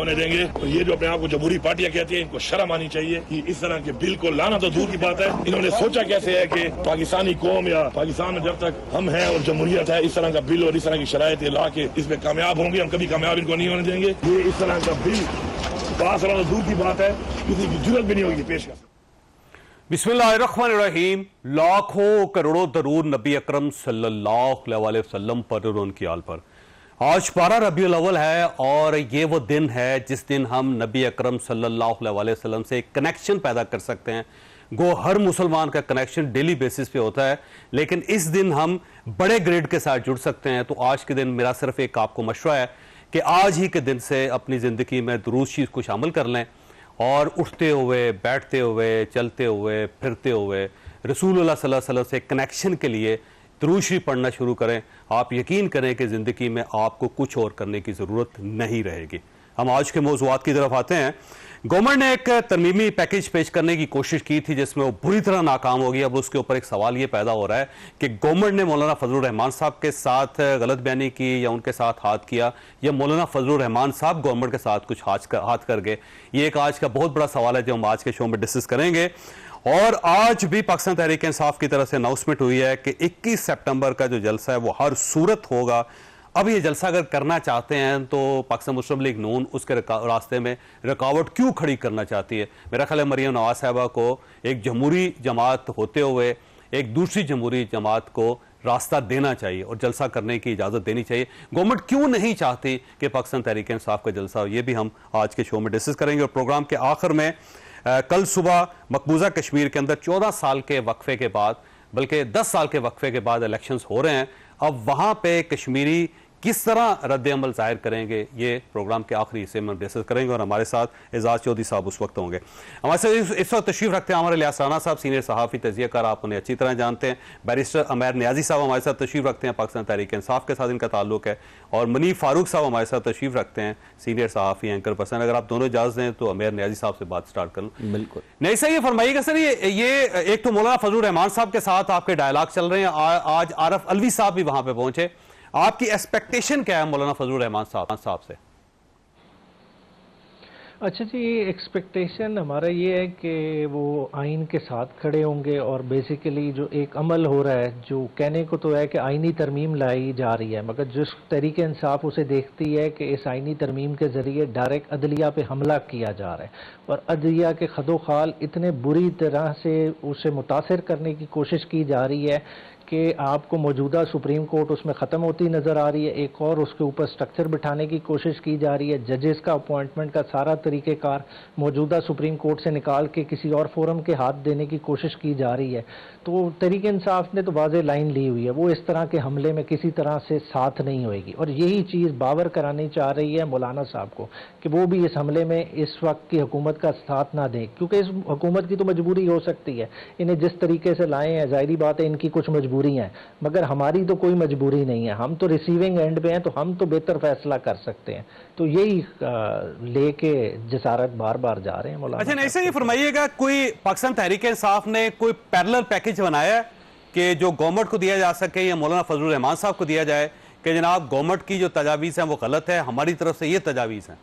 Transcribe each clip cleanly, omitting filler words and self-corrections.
होने देंगे। तो ये जो अपने आप को जमहूरी पार्टियां कहती हैं, इनको शर्म आनी चाहिए कि इस तरह के बिल को लाना तो दूर की बात है, इन्होंने सोचा कैसे है कि पाकिस्तानी कौम या पाकिस्तान में जब तक हम हैं और जमहूरियत है, इस तरह का बिल और इस तरह की शरायत ला के इसमें कामयाब होंगे। हम कभी कामयाब इनको नहीं होने देंगे। ये इस तरह का बिल पास होना तो दूर की बात है, किसी की जरूरत भी नहीं होगी पेश कर। बिस्मिल्लाहिर्रहमानिर्रहीम। लाखों करोड़ों दरूद नबी अकरम सल्लल्लाहु अलैहि वसल्लम पर और उनकी आल पर। आज 12 रबीउल अव्वल है और ये वो दिन है जिस दिन हम नबी अकरम सल्लल्लाहु अलैहि वसल्लम से एक कनेक्शन पैदा कर सकते हैं। गो हर मुसलमान का कनेक्शन डेली बेसिस पे होता है, लेकिन इस दिन हम बड़े ग्रेड के साथ जुड़ सकते हैं। तो आज के दिन मेरा सिर्फ एक आपको मशवरा है कि आज ही के दिन से अपनी ज़िंदगी में दुरूद शरीफ को शामिल कर लें और उठते हुए, बैठते हुए, चलते हुए, फिरते हुए रसूलुल्लाह सल्लल्लाहु अलैहि वसल्लम से कनेक्शन के लिए दुरूद शरीफ पढ़ना शुरू करें। आप यकीन करें कि ज़िंदगी में आपको कुछ और करने की ज़रूरत नहीं रहेगी। हम आज के मौज़ूआत की तरफ आते हैं। गवर्नमेंट ने एक तरमीमी पैकेज पेश करने की कोशिश की थी जिसमें वो बुरी तरह नाकाम हो गई। अब उसके ऊपर एक सवाल ये पैदा हो रहा है कि गवर्नमेंट ने मौलाना फजलुर रहमान साहब के साथ गलत बयानी की या उनके साथ हाथ किया, या मौलाना फजलुर रहमान साहब गवर्नमेंट के साथ कुछ हाथ कर गए। ये एक आज का बहुत बड़ा सवाल है जो हम आज के शो में डिस्कस करेंगे। और आज भी पाकिस्तान तहरीक इंसाफ की तरफ से अनाउंसमेंट हुई है कि 21 सितंबर का जो जलसा है वो हर सूरत होगा। अब ये जलसा अगर करना चाहते हैं तो पाकिस्तान मुस्लिम लीग नून उसके रास्ते में रुकावट क्यों खड़ी करना चाहती है? मेरा ख्याल है मरियम नवाज साहबा को एक जमहूरी जमात होते हुए एक दूसरी जमहूरी जमात को रास्ता देना चाहिए और जलसा करने की इजाज़त देनी चाहिए। गवर्नमेंट क्यों नहीं चाहती कि पाकिस्तान तहरीक इंसाफ का जलसा हो? ये भी हम आज के शो में डिस्कस करेंगे। और प्रोग्राम के आखिर में कल सुबह मकबूजा कश्मीर के अंदर 14 साल के वक्फे के बाद, बल्कि 10 साल के वक्फे के बाद इलेक्शंस हो रहे हैं। अब वहाँ पे कश्मीरी किस तरह रद्द अमल जाहिर करेंगे, ये प्रोग्राम के आखिरी हिस्से में डिस्कस करेंगे। और हमारे साथ एजाज चौधरी साहब उस वक्त होंगे। हमारे साथ इस वक्त तशरीफ रखते हैं हमारे लिहाज राना साहब, सीनियर सहाफ़ी तजियाकार, आप उन्हें अच्छी तरह जानते हैं। बैरिस्टर अमैर नियाजी साहब हमारे साथ तशरीफ रखते हैं, पाकिस्तान तहरीक इंसाफ के साथ इनका ताल्लुक है। और मुनीफ फारूक साहब हमारे साथ तशरीफ रखते हैं, सीनियर सहाफ़ी एंकर पर्सन। अगर आप दोनों इजाज़त दें तो अमैर नियाजी साहब से बात स्टार्ट कर लूँ। बिल्कुल नहीं सर, ये फरमाइएगा सर, ये एक तो मौलाना फजलुर रहमान साहब के साथ आपके डायलॉग चल रहे हैं, आज आरफ अलवी साहब भी वहां पे पहुंचे। आपकी एक्सपेक्टेशन क्या है मौलाना फजलुर रहमान साहब से? अच्छा जी, एक्सपेक्टेशन हमारा ये है कि वो आइन के साथ खड़े होंगे और बेसिकली जो एक अमल हो रहा है, जो कहने को तो है कि आइनी तरमीम लाई जा रही है, मगर जिस तरीके इंसाफ उसे देखती है कि इस आइनी तरमीम के ज़रिए डायरेक्ट अदलिया पे हमला किया जा रहा है और अदलिया के खदोखाल इतने बुरी तरह से उसे मुतासर करने की कोशिश की जा रही है कि आपको मौजूदा सुप्रीम कोर्ट उसमें ख़त्म होती नज़र आ रही है। एक और उसके ऊपर स्ट्रक्चर बिठाने की कोशिश की जा रही है। जजेस का अपॉइंटमेंट का सारा तरीक़ेकार मौजूदा सुप्रीम कोर्ट से निकाल के किसी और फोरम के हाथ देने की कोशिश की जा रही है। तो तहरीक इंसाफ ने तो वाज़ेह लाइन ली हुई है, वो इस तरह के हमले में किसी तरह से साथ नहीं होएगी। और यही चीज़ बावर करानी चाह रही है मौलाना साहब को कि वो भी इस हमले में इस वक्त की हुकूमत का साथ ना दें, क्योंकि इस हुकूमत की तो मजबूरी हो सकती है। इन्हें जिस तरीके से लाए हैं, ज़ाहिरी बात है इनकी कुछ मजबूरी है, मगर हमारी तो कोई मजबूरी नहीं है। हम तो रिसीविंग एंड पे हैं, तो हम तो बेहतर फैसला कर सकते हैं। तो यही लेके जसारत बार बार जा रहे हैं मौलाना। अच्छा, ऐसे ही फरमाइएगा, कोई पाकिस्तान तहरीक इंसाफ ने कोई पैरेलल पैकेज बनाया है कि जो गवर्नमेंट को दिया जा सके या मौलाना फजलुर रहमान साहब को दिया जाए कि जनाब गवर्नमेंट की जो तजावीज़ हैं वो गलत है, हमारी तरफ से ये तजावीज़ हैं?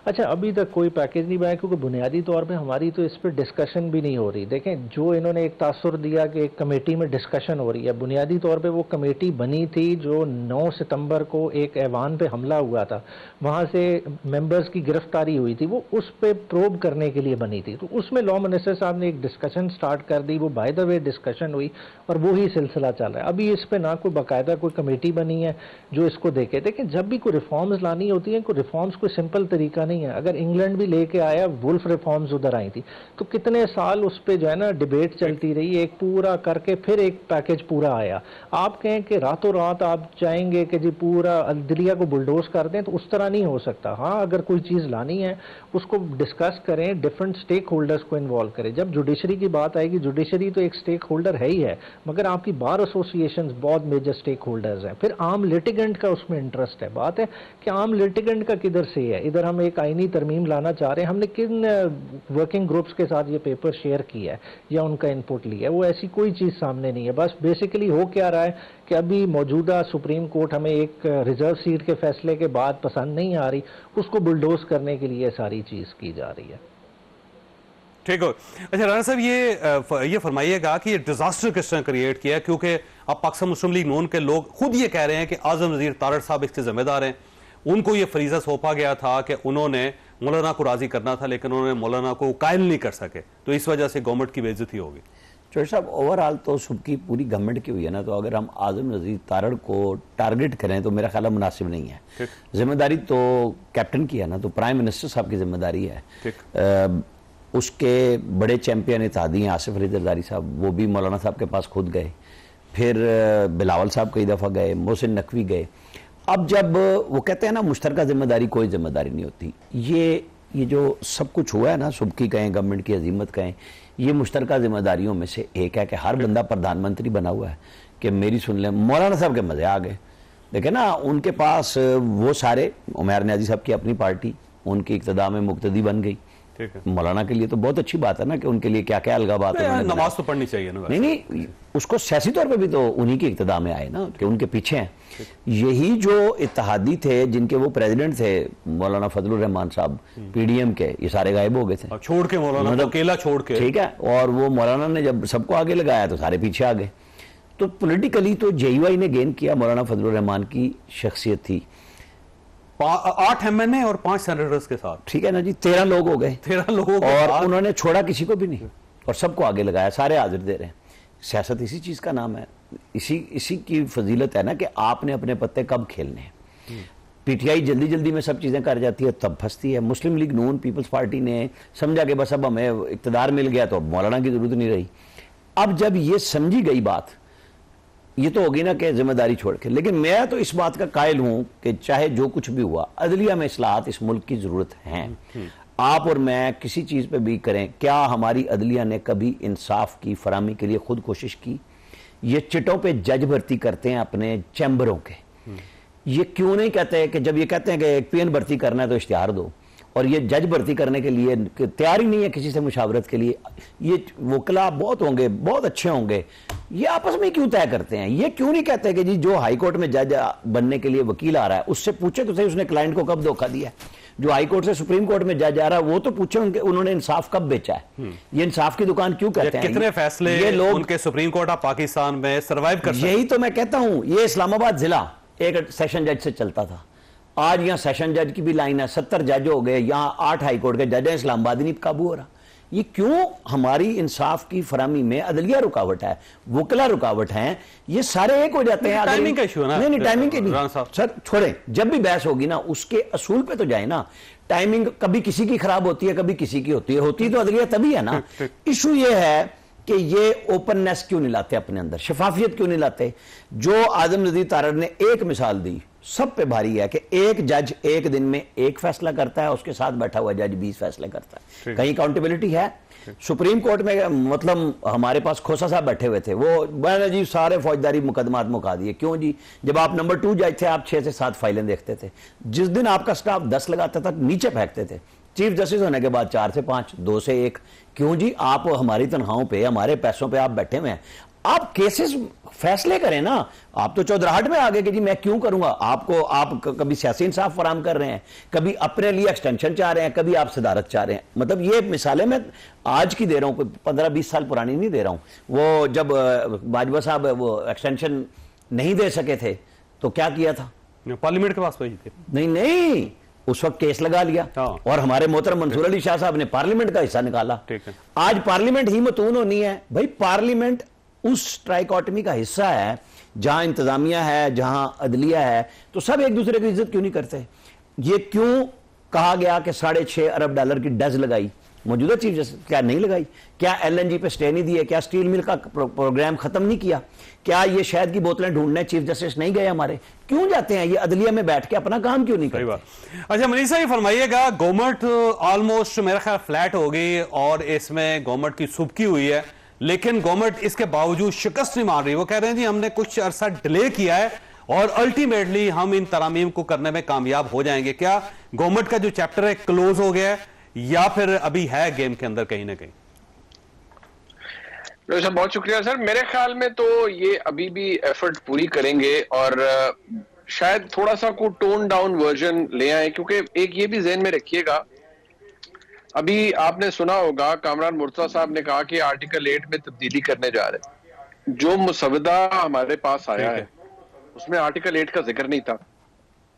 अच्छा, अभी तक कोई पैकेज नहीं बनाया क्योंकि बुनियादी तौर पे हमारी तो इस पर डिस्कशन भी नहीं हो रही। देखें, जो इन्होंने एक तासुर दिया कि एक कमेटी में डिस्कशन हो रही है, बुनियादी तौर पे वो कमेटी बनी थी जो 9 सितंबर को एक ऐवान पे हमला हुआ था, वहाँ से मेंबर्स की गिरफ्तारी हुई थी, वो उस पर प्रोब करने के लिए बनी थी। तो उसमें लॉ मिनिस्टर साहब ने एक डिस्कशन स्टार्ट कर दी, वो बाय द वे डिस्कशन हुई और वो ही सिलसिला चल रहा है। अभी इस पर ना कोई बाकायदा कोई कमेटी बनी है जो इसको देखे। देखें, जब भी कोई रिफॉर्म्स लानी होती हैं, कोई रिफॉर्म्स कोई सिंपल तरीका नहीं है। अगर इंग्लैंड भी लेके आया, वुल्फ रिफॉर्म्स उधर आई थी, तो कितने साल उस पे जो है ना डिबेट चलती रही, एक पूरा करके फिर एक पैकेज पूरा आया। आप कहें कि रातों रात आप चाहेंगे कि जी पूरा अदलिया को बुलडोज कर दें, तो उस तरह नहीं हो सकता। हाँ, अगर कोई चीज़ लानी है उसको डिस्कस करें, डिफरेंट स्टेक होल्डर्स को इन्वॉल्व करें। जब जुडिशरी की बात आएगी, जुडिशरी तो एक स्टेक होल्डर है ही है, मगर आपकी बार एसोसिएशन बहुत मेजर स्टेक होल्डर्स हैं। फिर आम लिटिगेंट का उसमें इंटरेस्ट है। बात है कि आम लिटिगेंट का किधर से है। इधर हम एक एक आईनी तरमीम लाना चाह रहे हैं, हमने किन वर्किंग ग्रुप्स के साथ ये पेपर शेयर किया है या उनका इनपुट लिया है, वो ऐसी कोई चीज़ सामने नहीं है। बस बेसिकली हो क्या रहा है कि अभी मौजूदा सुप्रीम कोर्ट हमें एक रिजर्व सीट के फैसले के बाद पसंद नहीं आ रही, उसको बुलडोज करने के लिए सारी चीज़ की जा रही है। ठीक है। अच्छा राना साहब, ये फरमाइएगा कि ये डिजास्टर किस तरह क्रिएट किया है, क्योंकि अब पाकिस्तान मुस्लिम लीग नून के लोग खुद ये कह रहे हैं कि आजम नज़ीर तारड़ साहब इसके जिम्मेदार हैं। उनको ये फरीजा सौंपा गया था कि उन्होंने मौलाना को राजी करना था, लेकिन उन्होंने मौलाना को कायल नहीं कर सके, तो इस वजह से गवर्नमेंट की बेइज्जती होगी। चौधरी साहब, ओवरऑल तो सबकी पूरी गवर्नमेंट की हुई है ना, तो अगर हम आजम नज़ीर तारड़ को टारगेट करें तो मेरा ख्याल है मुनासिब नहीं है। जिम्मेदारी तो कैप्टन की है ना, तो प्राइम मिनिस्टर साहब की जिम्मेदारी है। उसके बड़े चैंपियन इत्तेहादी हैं आसिफ अली जरदारी साहब, वो भी मौलाना साहब के पास खुद गए, फिर बिलावल साहब कई दफ़ा गए, मोहसिन नकवी गए। अब जब वो कहते हैं ना मुश्तरका जिम्मेदारी कोई जिम्मेदारी नहीं होती, ये जो सब कुछ हुआ है ना, सुबकी कहें गवर्नमेंट की अजीमत कहें, ये मुश्तरका जिम्मेदारियों में से एक है कि हर बंदा प्रधानमंत्री बना हुआ है कि मेरी सुन लें। मौलाना साहब के मजे आ गए, देखे ना, उनके पास वो सारे, उमर न्याजी साहब की अपनी पार्टी, उनकी इक्तदा में मुक्तदी बन गई। मौलाना के लिए तो बहुत अच्छी बात है ना कि उनके लिए क्या क्या अलगाबात है, नमाज तो पढ़नी चाहिए ना। नहीं, उसको सियासी तौर पे भी तो उन्हीं की इक्तदा में आए ना, कि उनके पीछे हैं। यही जो इत्तेहादी थे जिनके वो प्रेसिडेंट थे मौलाना फजलुर रहमान साहब पीडीएम के, ये सारे गायब हो गए थे, छोड़ के मौलाना मतलब अकेला छोड़ के, ठीक है। और वो मौलाना ने जब सबको आगे लगाया तो सारे पीछे आ गए। तो पॉलिटिकली तो जेयूआई ने गेन किया, मौलाना फजलुर रहमान की शख्सियत थी, 8 एमएनए और 5 सेनेटर्स के साथ, ठीक है ना जी, 13 लोग हो गए, 13 लोगों और उन्होंने छोड़ा किसी को भी नहीं और सबको आगे लगाया, सारे हाजिर दे रहे हैं। सियासत इसी चीज का नाम है, इसी की फजीलत है ना कि आपने अपने पत्ते कब खेलने हैं। पीटीआई जल्दी जल्दी में सब चीजें कर जाती है, तब फंसती है। मुस्लिम लीग नून पीपल्स पार्टी ने समझा कि बस अब हमें इक्तदार मिल गया तो मौलाना की जरूरत नहीं रही। अब जब ये समझी गई बात, ये तो होगी ना कि जिम्मेदारी छोड़ के, लेकिन मैं तो इस बात का कायल हूं कि चाहे जो कुछ भी हुआ, अदलिया में इस्लाहात इस मुल्क की जरूरत है। आप और मैं किसी चीज पे भी करें, क्या हमारी अदलिया ने कभी इंसाफ की फरामी के लिए खुद कोशिश की? ये चिटों पे जज भर्ती करते हैं अपने चैम्बरों के, ये क्यों नहीं कहते कि जब ये कहते हैं कि एक पीएन भर्ती करना है तो इश्तिहार दो, और ये जज भर्ती करने के लिए तैयार ही नहीं है किसी से मुशावरत के लिए। ये वकला बहुत होंगे, बहुत अच्छे होंगे, ये आपस में क्यों तय करते हैं? ये क्यों नहीं कहते कि जी जो हाई कोर्ट में जज बनने के लिए वकील आ रहा है उससे पूछे तो सही उसने क्लाइंट को कब धोखा दिया। जो हाई कोर्ट से सुप्रीम कोर्ट में जज आ रहा है वो तो पूछे उन्होंने इंसाफ कब बेचा है। ये इंसाफ की दुकान क्यों कहते हैं? कितने फैसले ये लोग उनके सुप्रीम कोर्ट ऑफ पाकिस्तान में सर्वाइव कर सकते हैं? यही तो मैं कहता हूं, ये इस्लामाबाद जिला एक सेशन जज से चलता था, आज यहाँ सेशन जज की भी लाइन है, 70 जज हो गए, यहाँ 8 हाई कोर्ट के जज हैं, इस्लामाबाद नहीं काबू हो रहा। ये क्यों? हमारी इंसाफ की फरामी में अदलिया रुकावट है, वकला रुकावट है, ये सारे एक हो जाते हैं। टाइमिंग का इशू है ना? नहीं टाइमिंग के नहीं सर, छोड़े, जब भी बहस होगी ना उसके असूल पे तो जाए ना। टाइमिंग कभी किसी की खराब होती है, कभी किसी की होती है तो अदलिया तभी है ना। इशू ये है कि ये ओपननेस क्यों नहीं लाते अपने अंदर, शफाफियत क्यों नहीं लाते? जो आजम नज़ीर तारड़ ने एक मिसाल दी, सब पे भारी है कि एक जज एक दिन में एक फैसला करता है, उसके साथ बैठा हुआ जज 20 फैसले करता है। कहीं अकाउंटेबिलिटी है? सुप्रीम कोर्ट में मतलब हमारे पास खोसा साहब बैठे हुए थे, वो मैंने जी सारे फौजदारी मुकदमात मुका दिए। क्यों जी? जब आप नंबर 2 जज थे आप 6 से 7 फाइलें देखते थे, जिस दिन आपका स्टाफ 10 लगाता था नीचे फेंकते थे, चीफ जस्टिस होने के बाद 4 से 5, 2 से 1। क्यों जी? आप हमारी तनख्वाहों पे, हमारे पैसों पे आप बैठे हुए हैं, आप केसेस फैसले करें ना। आप तो चौधराहट में आ गए कि जी मैं क्यों करूंगा। आप कभी सियासी इंसाफ फराम कर रहे हैं, कभी अपने लिए एक्सटेंशन चाह रहे हैं, कभी आप सदारत चाह रहे हैं। मतलब ये मिसालें मैं आज की दे रहा हूं, 15-20 साल पुरानी नहीं दे रहा हूं। वो जब बाजवा साहब वो एक्सटेंशन नहीं दे सके थे तो क्या किया था? पार्लियामेंट के पास थे। नहीं, उस वक्त केस लगा लिया और हमारे मोहतरम मंसूर अली शाह साहब ने पार्लियामेंट का हिस्सा निकाला। आज पार्लियामेंट ही मतून होनी है भाई। पार्लियामेंट उस ट्राइकॉटमी का हिस्सा है जहां इंतजामिया है, जहां अदलिया है, तो सब एक दूसरे की इज्जत क्यों नहीं करते? ये क्यों कहा गया कि $6.5 अरब की डज लगाई? मौजूदा चीफ जस्टिस क्या नहीं लगाई? क्या एलएनजी पे स्टे नहीं दिए? क्या स्टील मिल का प्रोग्राम खत्म नहीं किया? क्या ये शहद की बोतलें ढूंढने चीफ जस्टिस नहीं गए हमारे? क्यों जाते हैं? ये अदलिया में बैठ के अपना काम क्यों नहीं करते? अच्छा मनीष साहब फरमाइएगा, गवर्नमेंट ऑलमोस्ट मेरा ख्याल फ्लैट हो गई और इसमें गवर्नमेंट की सुबकी हुई है, लेकिन गवर्नमेंट इसके बावजूद शिकस्त नहीं मान रही। वो कह रहे हैं जी हमने कुछ अरसा डिले किया है और अल्टीमेटली हम इन तरामीम को करने में कामयाब हो जाएंगे? क्या गवर्नमेंट का जो चैप्टर है क्लोज हो गया है या फिर अभी है गेम के अंदर कहीं ना कहीं? सर बहुत शुक्रिया सर। मेरे ख्याल में तो ये अभी भी एफर्ट पूरी करेंगे और शायद थोड़ा सा को टोन डाउन वर्जन ले आए, क्योंकि एक ये भी ज़हन में रखिएगा, अभी आपने सुना होगा कामरान मुर्तज़ा साहब ने कहा कि आर्टिकल 8 में तब्दीली करने जा रहे हैं। जो मुसवदा हमारे पास आया है उसमें आर्टिकल 8 का जिक्र नहीं था।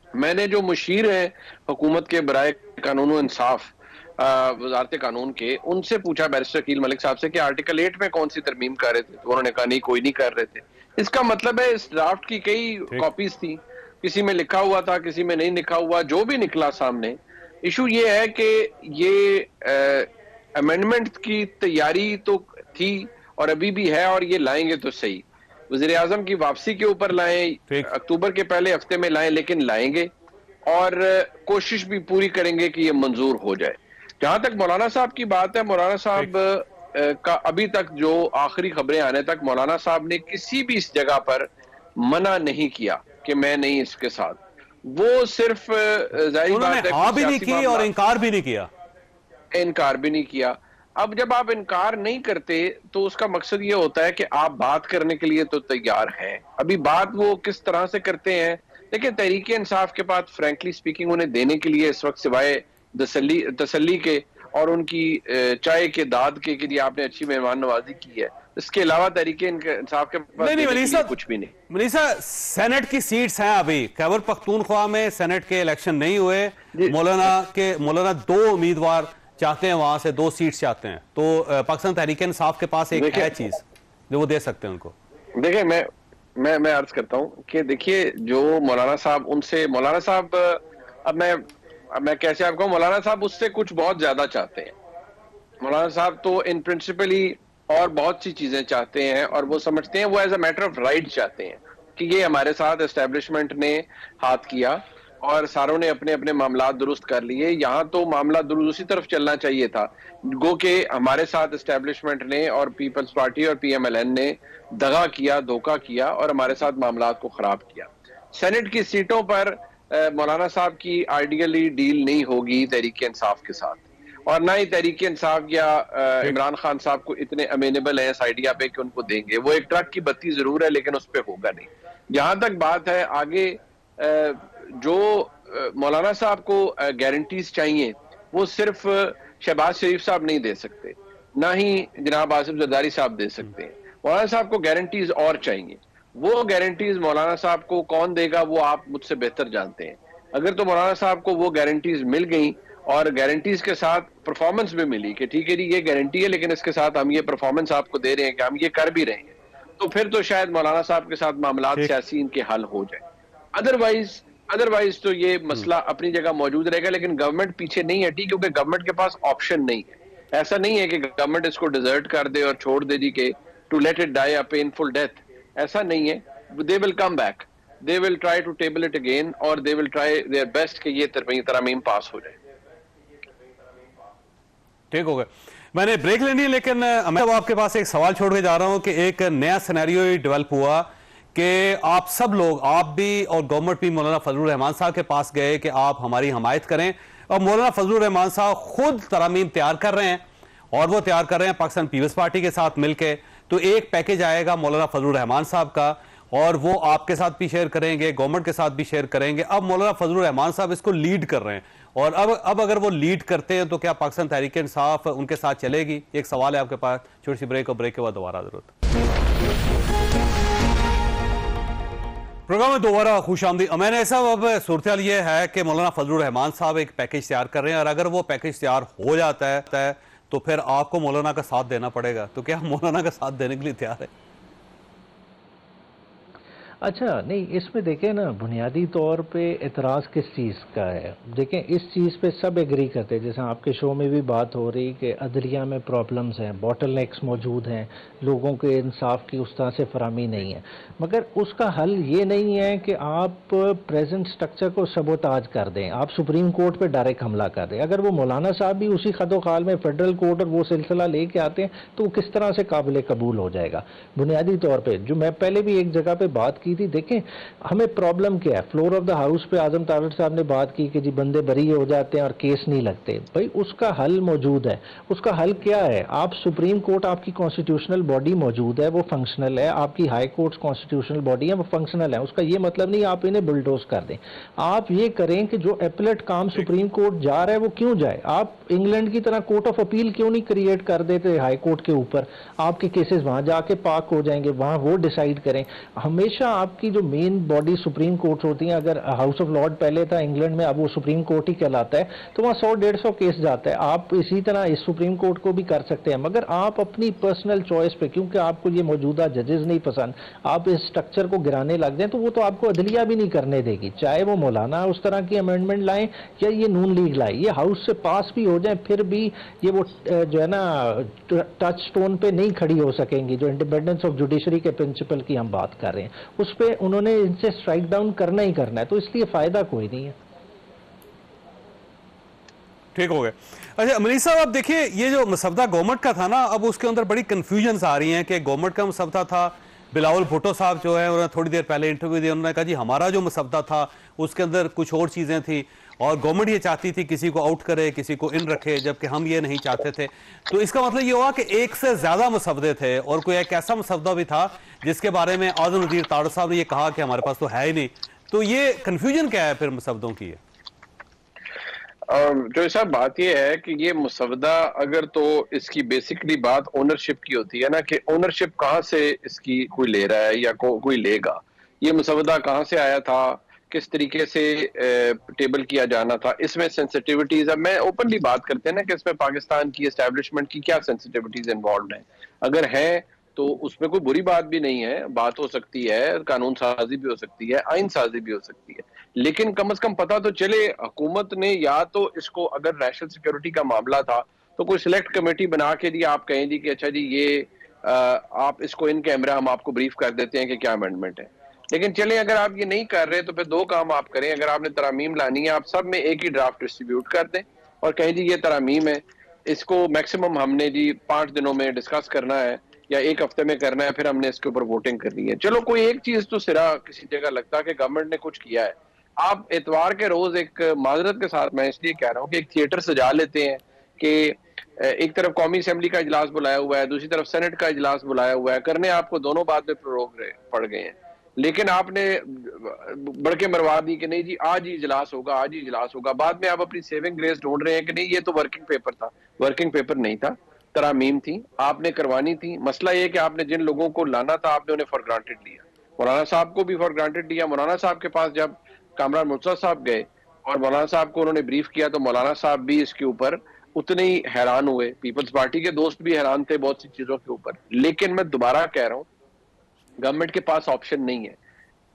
मैंने जो मुशीर हैं हुकूमत के बराए कानून व इंसाफ वजारत कानून के, उनसे पूछा बैरिस्टर अकील मलिक साहब से कि आर्टिकल 8 में कौन सी तरमीम कर रहे थे, तो उन्होंने कहा नहीं कोई नहीं कर रहे थे। इसका मतलब है इस ड्राफ्ट की कई कॉपीज थी, किसी में लिखा हुआ था किसी में नहीं लिखा हुआ, जो भी निकला सामने। इशू ये है कि ये अमेंडमेंट की तैयारी तो थी और अभी भी है, और ये लाएंगे तो सही। वज़ीर आज़म की वापसी के ऊपर लाएं, अक्टूबर के पहले हफ्ते में लाएं, लेकिन लाएंगे और कोशिश भी पूरी करेंगे कि ये मंजूर हो जाए। जहां तक मौलाना साहब की बात है, मौलाना साहब का अभी तक जो आखिरी खबरें आने तक मौलाना साहब ने किसी भी इस जगह पर मना नहीं किया कि मैं नहीं इसके साथ। वो सिर्फ जाहिर बात है हाँ भी नहीं की और इनकार भी नहीं किया। इनकार भी नहीं किया। अब जब आप इनकार नहीं करते तो उसका मकसद ये होता है कि आप बात करने के लिए तो तैयार हैं। अभी बात वो किस तरह से करते हैं, देखिए तहरीक इंसाफ के पास फ्रैंकली स्पीकिंग उन्हें देने के लिए इस वक्त सिवाय तसल्ली के और उनकी चाय के दाद के लिए आपने अच्छी मेहमान नवाजी की है, इसके अलावा तहरीक इंसाफ के पास कुछ भी नहीं। मनीषा, सेनेट की सीट्स हैं, अभी खैबर पख्तूनख्वा में सेनेट के इलेक्शन नहीं हुए, मौलाना 2 उम्मीदवार चाहते हैं, वहां से 2 सीट्स चाहते हैं, तो पाकिस्तान तहरीक इंसाफ के पास एक है चीज जो वो दे सकते हैं उनको। देखिए मैं अर्ज करता हूं कि देखिए जो मौलाना साहब, उनसे मौलाना साहब, अब मैं कैसे आपको, मौलाना साहब उससे कुछ बहुत ज्यादा चाहते हैं। मौलाना साहब तो इन प्रिंसिपली और बहुत सी चीजें चाहते हैं और वो समझते हैं, वो as a matter of right चाहते हैं कि ये हमारे साथ एस्टेब्लिशमेंट ने हाथ किया और सारों ने अपने अपने मामला दुरुस्त कर लिए। यहाँ तो मामला दुरुस्त उसी तरफ चलना चाहिए था, गो के हमारे साथ एस्टेब्लिशमेंट ने और पीपल्स पार्टी और PMLN ने दगा किया, धोखा किया और हमारे साथ मामला को खराब किया। सेनेट की सीटों पर मौलाना साहब की आइडियली डील नहीं होगी तहरीक इंसाफ के साथ, और ना ही तहरीक इंसाफ या इमरान खान साहब को इतने अमेनेबल है इस आइडिया पे कि उनको देंगे। वो एक ट्रक की बत्ती जरूर है लेकिन उस पर होगा नहीं। जहां तक बात है आगे जो मौलाना साहब को गारंटीज चाहिए वो सिर्फ शहबाज शरीफ साहब नहीं दे सकते, ना ही जनाब आसिफ जरदारी साहब दे सकते हैं। मौलाना साहब को गारंटीज और चाहिए। वो गारंटीज मौलाना साहब को कौन देगा वो आप मुझसे बेहतर जानते हैं। अगर तो मौलाना साहब को वो गारंटीज मिल गई और गारंटीज के साथ परफॉर्मेंस भी मिली कि ठीक है जी ये गारंटी है लेकिन इसके साथ हम ये परफॉर्मेंस आपको दे रहे हैं कि हम ये कर भी रहे हैं, तो फिर तो शायद मौलाना साहब के साथ मामला सियासी इनके हल हो जाए। अदरवाइज तो ये मसला अपनी जगह मौजूद रहेगा, लेकिन गवर्नमेंट पीछे नहीं हटी क्योंकि गवर्नमेंट के पास ऑप्शन नहीं है। ऐसा नहीं है कि गवर्नमेंट इसको डिजर्ट कर दे और छोड़ दे दी कि to let it die a painful death, ऐसा नहीं है। They will come back, they will try to table it again और they will try their best कि ये तरमीम पास हो जाए। ठीक हो गया, मैंने ब्रेक लेनी है, लेकिन मैं आपके पास एक सवाल छोड़ के जा रहा हूं कि एक नया सिनेरियो डेवलप हुआ कि आप सब लोग, आप भी और गवर्नमेंट भी मौलाना फजलुर रहमान साहब के पास गए कि आप हमारी हमायत करें, और मौलाना फजलुर रहमान साहब खुद तरामीम तैयार कर रहे हैं और वो तैयार कर रहे हैं पाकिस्तान पीपल्स पार्टी के साथ मिलकर। तो एक पैकेज आएगा मौलाना फजलुर रहमान साहब का और वो आपके साथ भी शेयर करेंगे, गवर्नमेंट के साथ भी शेयर करेंगे। अब मौलाना फजलुर रहमान साहब इसको लीड कर रहे हैं और अब अगर वो लीड करते हैं तो क्या पाकिस्तान तहरीक इंसाफ उनके साथ चलेगी? एक सवाल है आपके पास, छोटी सी ब्रेक, और ब्रेक के बाद दोबारा जरूरत। प्रोग्राम में दोबारा खुशामदीद। मैंने ऐसा, अब सूरत ये है कि मौलाना फजलुर रहमान साहब एक पैकेज तैयार कर रहे हैं और अगर वो पैकेज तैयार हो जाता है तो फिर आपको मौलाना का साथ देना पड़ेगा। तो क्या मौलाना का साथ देने के लिए तैयार है? अच्छा नहीं, इसमें देखें ना, बुनियादी तौर पे एतराज़ किस चीज़ का है। देखें इस चीज़ पे सब एग्री करते हैं, जैसे आपके शो में भी बात हो रही कि अदलिया में प्रॉब्लम्स हैं, बॉटल नेक्स मौजूद हैं, लोगों के इंसाफ की उस तरह से फराहमी नहीं है। मगर उसका हल ये नहीं है कि आप प्रेजेंट स्ट्रक्चर को सबोताज कर दें, आप सुप्रीम कोर्ट पे डायरेक्ट हमला कर दें। अगर वो मौलाना साहब भी उसी खदोखाल में फेडरल कोर्ट और वो सिलसिला लेके आते हैं तो वो किस तरह से काबिल कबूल हो जाएगा। बुनियादी तौर पर जो मैं पहले भी एक जगह पर बात की की थी। देखें हमें प्रॉब्लम क्या है, फ्लोर ऑफ द हाउस पे आजम तारड़ साहब ने बात की कि जी बंदे बरी हो जाते हैं और केस नहीं लगते। भाई उसका हल मौजूद है। उसका हल क्या है? आप सुप्रीम कोर्ट, आपकी कॉन्स्टिट्यूशनल बॉडी मौजूद है, वो फंक्शनल है। आपकी हाई कोर्ट कॉन्स्टिट्यूशनल बॉडी है, वो फंक्शनल है। उसका ये मतलब नहीं आप इन्हें बुलडोज कर दें। आप ये करें कि जो एपलेट काम सुप्रीम कोर्ट जा रहा है वो क्यों जाए। आप इंग्लैंड की तरह कोर्ट ऑफ अपील क्यों नहीं क्रिएट कर देते हाई कोर्ट के ऊपर? आपके केसेस वहां जाके पाक हो जाएंगे, वहां वो डिसाइड करें। हमेशा आपकी जो मेन बॉडी सुप्रीम कोर्ट होती है, अगर हाउस ऑफ लॉर्ड पहले था इंग्लैंड में, अब वो सुप्रीम कोर्ट ही कहलाता है, तो वहां 100-150 केस जाता है। आप इसी तरह इस सुप्रीम कोर्ट को भी कर सकते हैं, मगर आप अपनी पर्सनल चॉइस पे, क्योंकि आपको ये मौजूदा जजेस नहीं पसंद, आप इस स्ट्रक्चर को गिराने लग जाए, तो वो तो आपको अदलिया भी नहीं करने देगी। चाहे वो मौलाना उस तरह की अमेंडमेंट लाएं या ये नून लीग लाए, ये हाउस से पास भी हो जाए, फिर भी ये वो जो है ना टच स्टोन पे नहीं खड़ी हो सकेंगी। जो इंडिपेंडेंस ऑफ जुडिशरी के प्रिंसिपल की हम बात कर रहे हैं, उस पर उन्होंने इनसे स्ट्राइक डाउन करना ही करना है, तो इसलिए फायदा कोई नहीं है। ठीक हो गया। अच्छा मलिक साहब, आप देखिए ये जो मसवदा गवर्नमेंट का था ना, अब उसके अंदर बड़ी कंफ्यूजन आ रही है कि गवर्नमेंट का मसवदा था। बिलावल भुट्टो साहब जो है उन्होंने थोड़ी देर पहले इंटरव्यू दिया, उन्होंने कहा जी हमारा जो मसवदा था उसके अंदर कुछ और चीज़ें थी और गवर्नमेंट ये चाहती थी किसी को आउट करे, किसी को इन रखे, जबकि हम ये नहीं चाहते थे। तो इसका मतलब ये हुआ कि एक से ज़्यादा मसवदे थे और कोई एक ऐसा मसवदा भी था जिसके बारे में आज़म नज़ीर तारड़ साहब ने ये कहा कि हमारे पास तो है ही नहीं। तो ये कन्फ्यूजन क्या है फिर मसवदों की? जो साहब बात यह है कि ये मुसवदा अगर तो इसकी बेसिकली बात ओनरशिप की होती है ना, कि ओनरशिप कहाँ से इसकी कोई ले रहा है या कोई लेगा, ये मुसवदा कहाँ से आया था, किस तरीके से टेबल किया जाना था, इसमें सेंसिटिविटीज है। मैं ओपनली बात करते हैं ना कि इसमें पाकिस्तान की एस्टेब्लिशमेंट की क्या सेंसिटिविटीज इन्वॉल्व है। अगर है तो उसमें कोई बुरी बात भी नहीं है, बात हो सकती है, कानून साजी भी हो सकती है, आइन साजी भी हो सकती है, लेकिन कम से कम पता तो चले हुकूमत ने, या तो इसको अगर नेशनल सिक्योरिटी का मामला था तो कोई सिलेक्ट कमेटी बना के दी, आप कहें जी कि अच्छा जी ये आप इसको इन कैमरा हम आपको ब्रीफ कर देते हैं कि क्या अमेंडमेंट है। लेकिन चले अगर आप ये नहीं कर रहे तो फिर दो काम आप करें। अगर आपने तरामीम लानी है, आप सब में एक ही ड्राफ्ट डिस्ट्रीब्यूट कर दें और कहें जी ये तरामीम है, इसको मैक्सिमम हमने जी 5 दिनों में डिस्कस करना है या 1 हफ्ते में करना है, फिर हमने इसके ऊपर वोटिंग करनी है। चलो कोई एक चीज तो सिरा किसी जगह लगता है कि गवर्नमेंट ने कुछ किया है। आप इतवार के रोज एक माजरत के साथ मैं इसलिए कह रहा हूँ कि एक थिएटर सजा लेते हैं कि एक तरफ कौमी असेंबली का इजलास बुलाया हुआ है, दूसरी तरफ सेनेट का इजलास बुलाया हुआ है, करने आपको दोनों बाद में प्रोरोग पड़ गए हैं, लेकिन आपने बढ़के मरवा दी कि नहीं जी आज ही इजलास होगा, आज ही इजलास होगा। बाद में आप अपनी सेविंग ग्रेस ढूंढ रहे हैं कि नहीं ये तो वर्किंग पेपर था। वर्किंग पेपर नहीं था, तरामीम थी, आपने करवानी थी। मसला ये कि आपने जिन लोगों को लाना था आपने उन्हें फॉर ग्रांटेड लिया। मौलाना साहब को भी फॉर ग्रांटेड लिया। मौलाना साहब के पास जब कामरान मुर्तज़ा साहब गए और मौलाना साहब को उन्होंने ब्रीफ किया तो मौलाना साहब भी इसके ऊपर उतने ही हैरान हुए। पीपल्स पार्टी के दोस्त भी हैरान थे बहुत सी चीजों के ऊपर। लेकिन मैं दोबारा कह रहा हूं, गवर्नमेंट के पास ऑप्शन नहीं है,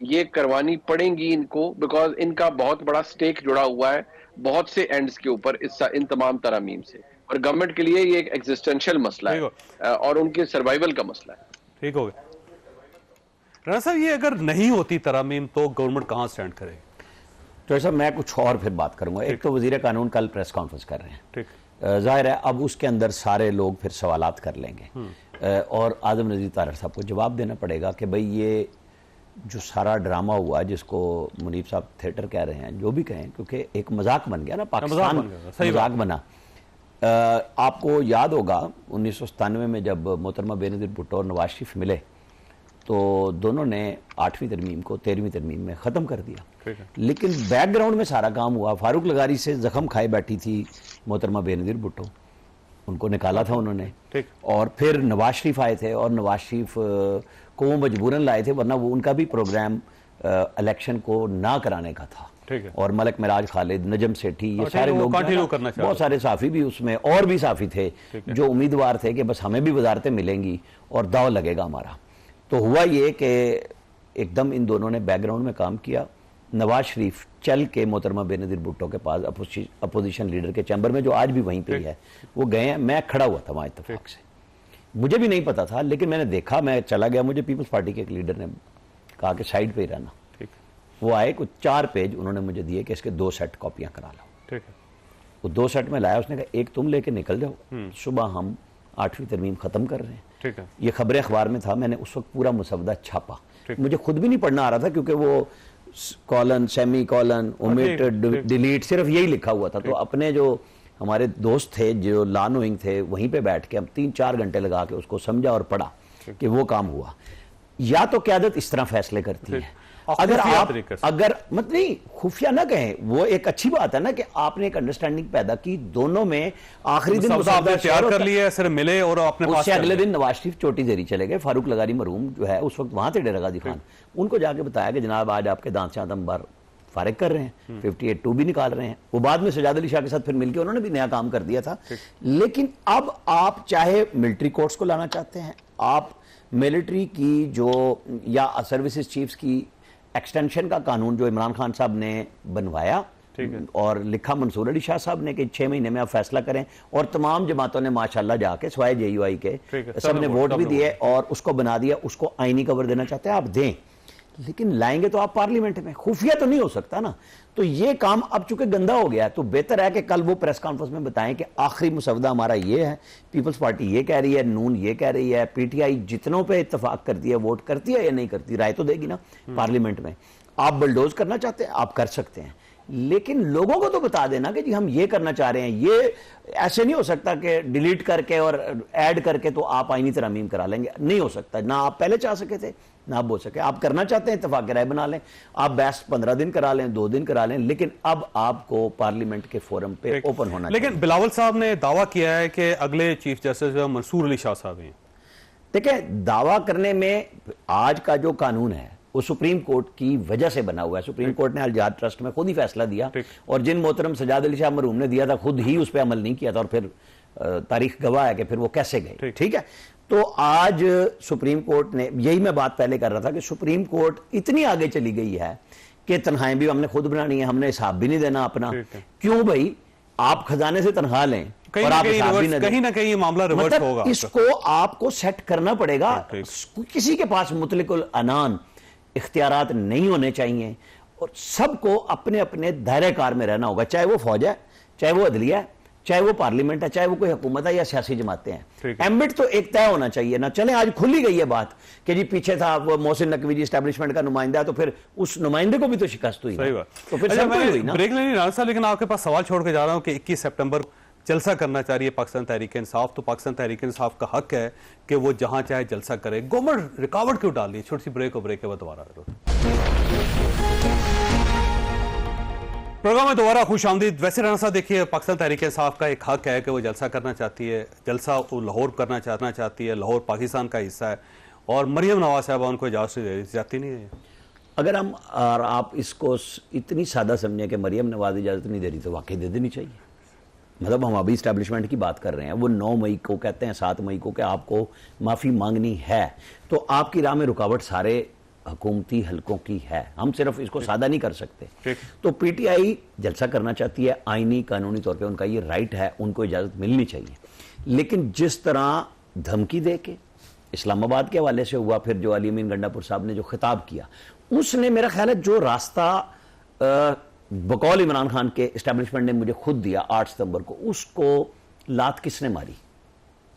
ये करवानी पड़ेगी इनको, बिकॉज इनका बहुत बड़ा स्टेक जुड़ा हुआ है बहुत से एंड्स के ऊपर इन तमाम तरामीम से, और गवर्नमेंट के लिए ये एक एग्जिस्टेंशियल मसला है और उनके सर्वाइवल का मसला है। ठीक हो गया। राणा साहब, ये अगर नहीं होती तरामीम तो गवर्नमेंट कहां स्टैंड करेगी? तो ऐसा मैं कुछ और फिर बात करूंगा। एक तो वजीर कानून कल प्रेस कॉन्फ्रेंस कर रहे हैं, ठीक, जाहिर है अब उसके अंदर सारे लोग फिर सवालात कर लेंगे और आज़म नज़ीर तारड़ साहब को जवाब देना पड़ेगा कि भाई ये जो सारा ड्रामा हुआ जिसको मुनीब साहब थिएटर कह रहे हैं, जो भी कहें, क्योंकि एक मजाक बन गया ना, पाकिस्तान मजाक बना। आपको याद होगा 1997 में जब मोहतरमा बेनज़ीर भुट्टो और नवाज शरीफ मिले तो दोनों ने 8वीं तरमीम को 13वीं तरमीम में ख़त्म कर दिया, लेकिन बैकग्राउंड में सारा काम हुआ। फारूक लगारी से जख्म खाए बैठी थी मोहतरमा बेनज़ीर भुट्टो, उनको निकाला था उन्होंने, और फिर नवाज शरीफ आए थे और नवाज शरीफ को वो मजबूरन लाए थे, वरना वो उनका भी प्रोग्राम इलेक्शन को ना कराने का था। और मलक मिराज खालिद, नजम सेठी, ये सारे लोग, बहुत सारे साफ़ी भी उसमें और भी साफ़ी थे जो उम्मीदवार थे कि बस हमें भी वजारतें मिलेंगी और दाव लगेगा हमारा। तो हुआ ये कि एकदम इन दोनों ने बैकग्राउंड में काम किया। नवाज शरीफ चल के मोहतरमा बेनज़ीर भुट्टो के पास अपोजिशन लीडर के चैम्बर में, जो आज भी वहीं पे है, वो गए हैं। मैं खड़ा हुआ था वहाँ इत्तेफाक से, मुझे भी नहीं पता था, लेकिन मैंने देखा, मैं चला गया। मुझे पीपल्स पार्टी के एक लीडर ने कहा कि साइड पे ही रहना। वो आए, कुछ 4 पेज उन्होंने मुझे दिए कि इसके 2 सेट कॉपियां करा लो। वो 2 सेट में लाया, उसने कहा एक तुम लेके निकल जाओ, सुबह हम 8वीं तरमीम खत्म कर रहे हैं। ठीक है। ये खबरें अखबार में था, मैंने उस वक्त पूरा मुसवदा छापा। मुझे खुद भी नहीं पढ़ना आ रहा था क्योंकि वो colon, semi colon, omit, delete सिर्फ यही लिखा हुआ था। तो अपने जो हमारे दोस्त थे जो लॉ नोइंग थे, वहीं पे बैठ के हम 3-4 घंटे लगा के उसको समझा और पढ़ा कि वो काम हुआ। या तो क़यादत इस तरह फैसले करती है, अगर मत नहीं खुफिया ना कहें, वो एक अच्छी बात है ना कि आपने एक अंडरस्टैंडिंग पैदा की, दोनों में आखिरी दिन तैयार कर लिए, सिर्फ मिले और अपने पास अगले दिन नवाज शरीफ चोटी देरी चले गए। फारूक लगारी मरहूम जो है उस वक्त वहां थे, डेरा गाजी खान, उनको जाके बताया कि जनाब आज आपके दांत से आदमबार फारिग कर रहे हैं, 58(2) भी निकाल रहे हैं। वो बाद में सजाद अली शाह के साथ फिर मिलकर उन्होंने भी नया काम कर दिया था। लेकिन अब आप चाहे मिलिट्री कोर्ट्स को लाना चाहते हैं, आप मिलिट्री की जो या सर्विसेज चीफ्स की एक्सटेंशन का कानून जो इमरान खान साहब ने बनवाया और लिखा मंसूर अली शाह साहब ने कि 6 महीने में आप फैसला करें, और तमाम जमातों ने माशाल्लाह जाके सिवाय JUI के सबने वोट भी दिए और उसको बना दिया, उसको आईनी कवर देना चाहते हैं आप दें, लेकिन लाएंगे तो आप पार्लियामेंट में, खुफिया तो नहीं हो सकता ना। तो ये काम अब चूंकि गंदा हो गया, तो बेहतर है कि कल वो प्रेस कॉन्फ्रेंस में बताएं कि आखिरी मुसवदा हमारा ये है, पीपल्स पार्टी ये कह रही है, नून ये कह रही है, PTI जितनों पे इत्तेफाक करती है, वोट करती है या नहीं करती, राय तो देगी ना पार्लियामेंट में। आप बलडोज करना चाहते हैं, आप कर सकते हैं, लेकिन लोगों को तो बता देना कि जी हम ये करना चाह रहे हैं। ये ऐसे नहीं हो सकता कि डिलीट करके और ऐड करके तो आप आईनी तरमीम करा लेंगे, नहीं हो सकता। ना आप पहले चाह सके थे, ना आप बोल सके। आप करना चाहते हैं इत्तेफाक राय बना लें, आप बहस 15 दिन करा लें, 2 दिन करा लें, लेकिन अब आपको पार्लियामेंट के फोरम पे ओपन होना। लेकिन बिलावल साहब ने दावा किया है कि अगले चीफ जस्टिस मंसूर अली शाह साहब हैं। देखिए, दावा करने में आज का जो कानून है वो सुप्रीम कोर्ट की वजह से बना हुआ है। सुप्रीम कोर्ट ने अल-जहाद ट्रस्ट में खुद ही फैसला दिया, और जिन मोहतरम सजाद अली शाह मरहूम ने दिया था खुद ही उस पर अमल नहीं किया था, और फिर तारीख गवाह है कि फिर वो कैसे गए। ठीक है, तो आज सुप्रीम कोर्ट ने, यही मैं बात पहले कर रहा था कि सुप्रीम कोर्ट इतनी आगे चली गई है कि तनख्वाहें भी हमने खुद बनानी है, हमने हिसाब भी नहीं देना अपना। क्यों भाई, आप खजाने से तनख्वाह लें और आप हिसाब भी नहीं दें, कहीं ना कहीं मामला रिवर्स होगा। इसको आपको सेट करना पड़ेगा। किसी के पास मुतलिकुल अनान इख्तियारात नहीं होने चाहिए, और सबको अपने अपने दायरे कार में रहना होगा, चाहे वो फौज है, चाहे वो अदलिया है, चाहे वो पार्लियामेंट है, चाहे वो कोई हुकूमत है या सियासी जमातें हैं। एम्बिट तो एक तय होना चाहिए ना। चले आज खुली गई है बात कि जी पीछे था वो मोहसिन नकवी जी एस्टैब्लिशमेंट का नुमाइंदा है, तो फिर उस नुमाइंदे को भी तो शिकस्त हुई। सही बात। तो फिर सब हुई ना। ब्रेक लेनी राना साहब, लेकिन आपके पास सवाल छोड़ के जा रहा हूं कि 21 सितंबर जलसा करना चाह रही है पाकिस्तान तहरीक इंसाफ, तो पाकिस्तान तहरीक इंसाफ का हक है कि वो जहां चाहे जलसा करे। गवर्नमेंट रुकावट क्यों डाल रही है? छोटी सी ब्रेक, और ब्रेक के बाद दोबारा प्रोग्राम में दोबारा खुश आमदीद। वैसे राना साहब देखिए, पाकिस्तान तहरीक इंसाफ का एक हक है कि वो जलसा करना चाहती है, जलसा वो लाहौर करना चाहती है, लाहौर पाकिस्तान का हिस्सा है, और मरियम नवाज साहबा उनको इजाजत जाती नहीं है। अगर हम और आप इसको इतनी सादा समझें कि मरियम नवाज इजाजत नहीं दे रही, तो वाकई दे देनी चाहिए। मतलब हम अभी इस्टेब्लिशमेंट की बात कर रहे हैं, वो 9 मई को कहते हैं, 7 मई को कि आपको माफ़ी मांगनी है, तो आपकी राह में रुकावट सारे हुकूमती हलकों की है, हम सिर्फ इसको सादा नहीं कर सकते। तो PTI जलसा करना चाहती है, आईनी कानूनी तौर पे उनका ये राइट है, उनको इजाज़त मिलनी चाहिए। लेकिन जिस तरह धमकी दे के इस्लामाबाद के हवाले से हुआ, फिर जो अली अमीन गंडापुर साहब ने जो खिताब किया, उसने मेरा ख्याल है जो रास्ता बकौल इमरान खान के इस्टेब्लिशमेंट ने मुझे खुद दिया 8 सितंबर को, उसको लात किसने मारी?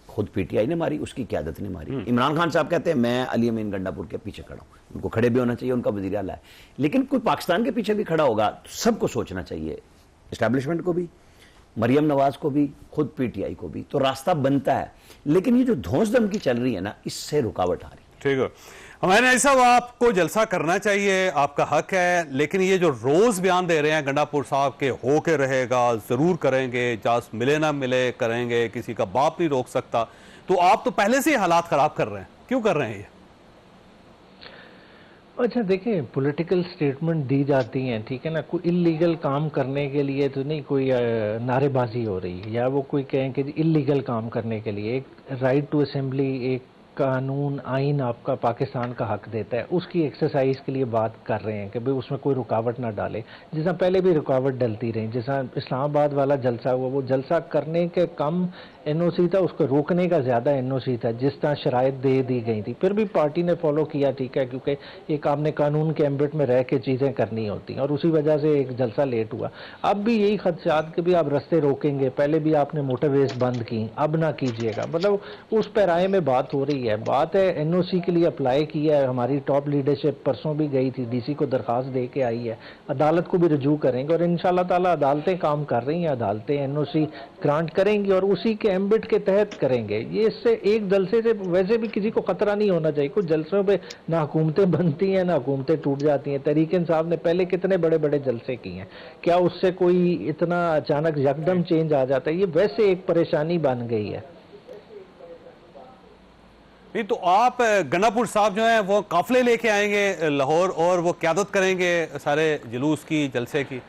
खुद PTI ने मारी, उसकी क़यादत ने मारी। इमरान खान साहब कहते हैं मैं अली अमीन गंडापुर के पीछे खड़ा हूं, उनको खड़े भी होना चाहिए, उनका वज़ीर आला है, लेकिन कोई पाकिस्तान के पीछे भी खड़ा होगा तो सबको सोचना चाहिए, इस्टेब्लिशमेंट को भी, मरियम नवाज को भी, खुद PTI को भी। तो रास्ता बनता है, लेकिन ये जो धौंस धमकी चल रही है ना, इससे रुकावट आ रही है। ठीक है, हमारे साहब आपको जलसा करना चाहिए, आपका हक है, लेकिन ये जो रोज बयान दे रहे हैं गंडापुर साहब के, हो के रहेगा, जरूर करेंगे, इजाजत मिले ना मिले करेंगे, किसी का बाप नहीं रोक सकता, तो आप तो पहले से ही हालात खराब कर रहे हैं, क्यों कर रहे हैं ये? अच्छा देखिए, पॉलिटिकल स्टेटमेंट दी जाती हैं, ठीक है ना, कोई इलीगल काम करने के लिए तो नहीं कोई नारेबाजी हो रही है, या वो कोई कहें कि इलीगल काम करने के लिए एक राइट टू असेंबली, एक कानून आइन आपका पाकिस्तान का हक देता है, उसकी एक्सरसाइज के लिए बात कर रहे हैं कि भाई उसमें कोई रुकावट ना डाले, जैसा पहले भी रुकावट डलती रही, जैसा इस्लामाबाद वाला जलसा हुआ, वो जलसा करने के कम एनओसी था उसको रोकने का ज़्यादा एनओसी था, जिस तरह शराइत दे दी गई थी। फिर भी पार्टी ने फॉलो किया, ठीक है, क्योंकि एक आपने कानून के एम्बिट में रह के चीज़ें करनी होती हैं, और उसी वजह से एक जलसा लेट हुआ। अब भी यही खदशात कि भी आप रास्ते रोकेंगे, पहले भी आपने मोटरवेज बंद की, अब ना कीजिएगा, मतलब उस पैराए में बात हो रही है। बात है एनओसी के लिए अप्लाई किया है, हमारी टॉप लीडरशिप परसों भी गई थी, डीसी को दरखास्त दे के आई है, अदालत को भी रजू करेंगे, और इंशाल्लाह ताला अदालतें काम कर रही हैं, अदालतें एनओसी ग्रांट करेंगी और उसी के एम्बिट के तहत करेंगे। ये इससे एक जलसे से वैसे भी किसी को खतरा नहीं होना चाहिए। कुछ जलसों पे ना हुकूमतें बनती हैं ना हुकूमतें टूट जाती हैं। तहरीक इंसाफ ने पहले कितने बड़े बड़े जलसे किए हैं, क्या उससे कोई इतना अचानक यकदम चेंज आ जाता है? ये वैसे एक परेशानी बन गई है। नहीं तो आप गंडापुर साहब जो हैं वो काफले लेके आएंगे लाहौर और वो क़यादत करेंगे सारे जुलूस की, जलसे की?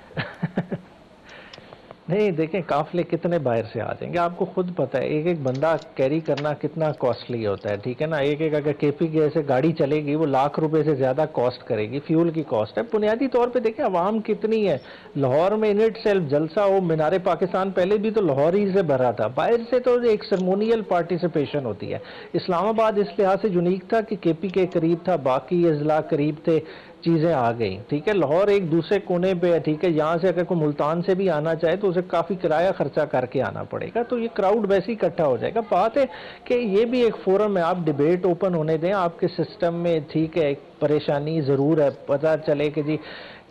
नहीं, देखें काफिले कितने बाहर से आ जाएंगे, आपको खुद पता है एक एक बंदा कैरी करना कितना कॉस्टली होता है, ठीक है ना। एक एक अगर केपी के से गाड़ी चलेगी वो लाख रुपए से ज्यादा कॉस्ट करेगी, फ्यूल की कॉस्ट है। बुनियादी तौर पे देखें आवाम कितनी है लाहौर में, इन इट सेल्फ जलसा हो, मीनारे पाकिस्तान पहले भी तो लाहौर ही से भरा था, बाहर से तो एक सेरेमोनियल पार्टिसिपेशन होती है। इस्लामाबाद इस लिहाज से यूनिक था कि केपी के करीब था, बाकी अजला करीब थे, चीज़ें आ गई, ठीक है। लाहौर एक दूसरे कोने पे है, ठीक है, यहाँ से अगर कोई मुल्तान से भी आना चाहे तो उसे काफ़ी किराया खर्चा करके आना पड़ेगा, तो ये क्राउड वैसे ही इकट्ठा हो जाएगा। बात है कि ये भी एक फोरम है, आप डिबेट ओपन होने दें आपके सिस्टम में, ठीक है। एक परेशानी ज़रूर है, पता चले कि जी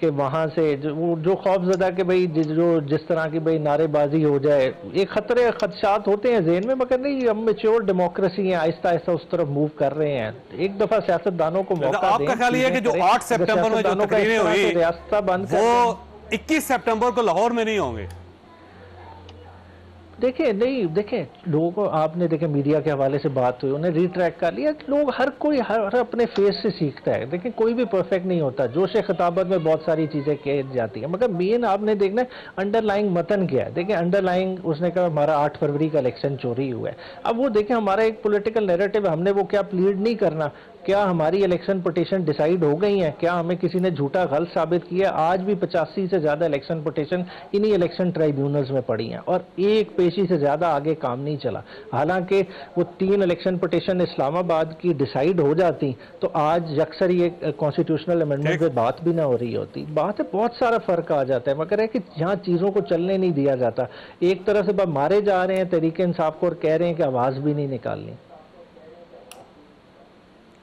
कि वहाँ से जो खौफजदा कि भाई जिस तरह की भाई नारेबाजी हो जाए, एक खतरे खदशात होते हैं ज़हन में, मगर नहीं, हम मेच्योर डेमोक्रेसी है, आहिस्ता आहिस्ता उस तरफ मूव कर रहे हैं। एक दफ़ा सियासतदानों को मौका दें। आपका ख्याल ये है कि जो 8 सितंबर में जो तकरीरें हुई रियासत बंद वो 21 सितंबर को लाहौर में नहीं होंगे? देखें नहीं, देखें लोगों को, आपने देखें मीडिया के हवाले से बात हुई, उन्हें रिट्रैक्ट कर लिया। लोग हर कोई हर अपने फेस से सीखता है, देखें कोई भी परफेक्ट नहीं होता, जोश खिताबत में बहुत सारी चीज़ें कह जाती हैं, मगर मेन आपने देखना है अंडरलाइंग मतन क्या है। देखें अंडरलाइंग, उसने कहा हमारा 8 फरवरी का इलेक्शन चोरी हुआ है। अब वो देखें हमारा एक पॉलिटिकल नैरेटिव, हमने वो क्या प्लीड नहीं करना, क्या हमारी इलेक्शन पिटीशन डिसाइड हो गई हैं, क्या हमें किसी ने झूठा गलत साबित किया? आज भी 85 से ज़्यादा इलेक्शन पिटीशन इन्हीं इलेक्शन ट्राइब्यूनल्स में पड़ी हैं और एक पेशी से ज़्यादा आगे काम नहीं चला। हालांकि वो 3 इलेक्शन पिटीशन इस्लामाबाद की डिसाइड हो जाती तो आज अक्सर ये कॉन्स्टिट्यूशनल अमेंडमेंट पे बात भी ना हो रही होती। बात है बहुत सारा फर्क आ जाता है, मगर है कि यहाँ चीज़ों को चलने नहीं दिया जाता। एक तरह से बस मारे जा रहे हैं तहरीक इंसाफ को और कह रहे हैं कि आवाज़ भी नहीं निकालनी।